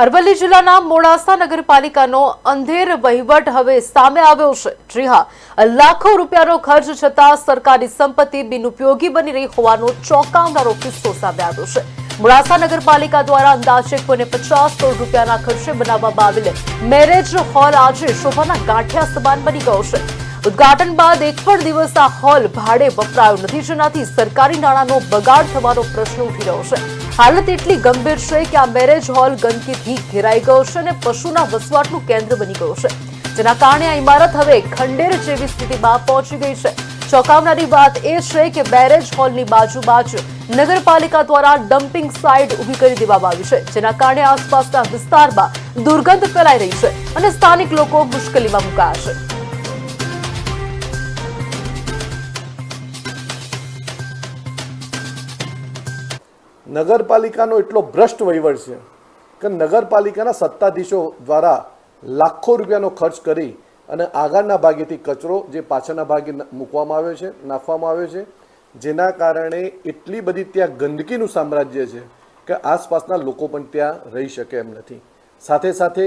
અરવલ્લી જિલ્લાના મોડાસા નગરપાલિકાનો અંધેર વહીવટ હવે સામે આવ્યો છે। જી હા, લાખો રૂપિયાનો ખર્ચ છતાં સરકારી સંપત્તિ બિનઉપયોગી બની રહી હોવાનો ચોંકાવનારો કિસ્સો સામે આવ્યો છે। મોડાસા નગરપાલિકા દ્વારા અંદાજે 50 કરોડ રૂપિયાના ખર્ચે બનાવવામાં આવેલ મેરેજ હોલ આજે શોભાના ગાંઠિયા સમાન બની ગયો છે। ઉદ્ઘાટન બાદ એક પણ દિવસ આ હોલ ભાડે વપરાયો નથી, જેનાથી સરકારી નાણાંનો બગાડ થવાનો પ્રશ્ન ઉઠી રહ્યો છે। હાલત એટલી ગંભીર છે કે આ મેરેજ હોલ ગંદકીથી ઘેરાઈ ગયો છે અને પશુના વસવાટનું કેન્દ્ર બની ગયો છે, જેના કારણે આ ઇમારત હવે ખંડેર જેવી સ્થિતિમાં પહોંચી ગઈ છે। ચોંકાવનારી વાત એ છે કે મેરેજ હોલની બાજુમાં જ નગરપાલિકા દ્વારા ડમ્પિંગ સાઇટ ઊભી કરી દેવામાં આવી છે, જેના કારણે આસપાસના વિસ્તારમાં દુર્ગંધ ફેલાઈ રહી છે અને સ્થાનિક લોકો મુશ્કેલીમાં મુકાયા છે। નગરપાલિકાનો એટલો ભ્રષ્ટ વહીવટ છે કે નગરપાલિકાના સત્તાધીશો દ્વારા લાખો રૂપિયાનો ખર્ચ કરી અને આગળના ભાગેથી કચરો જે પાછળના ભાગે મૂકવામાં આવ્યો છે, નાખવામાં આવ્યો છે, જેના કારણે એટલી બધી ત્યાં ગંદકીનું સામ્રાજ્ય છે કે આસપાસના લોકો પણ ત્યાં રહી શકે એમ નથી। સાથે સાથે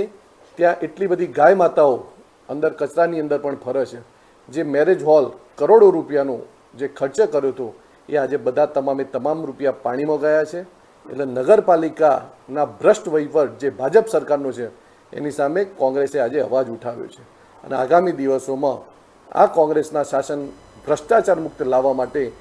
ત્યાં એટલી બધી ગાય માતાઓ અંદર કચરાની અંદર પણ ફરે છે। જે મેરેજ હોલ કરોડો રૂપિયાનો જે ખર્ચ કર્યો હતો એ આજે બધા તમામ રૂપિયા પાણીમાં ગયા છે। એટલે નગરપાલિકાના ભ્રષ્ટ વહીવટ જે ભાજપ સરકારનો છે એની સામે કોંગ્રેસે આજે અવાજ ઉઠાવ્યો છે અને આગામી દિવસોમાં આ કોંગ્રેસના શાસન ભ્રષ્ટાચાર મુક્ત લાવવા માટે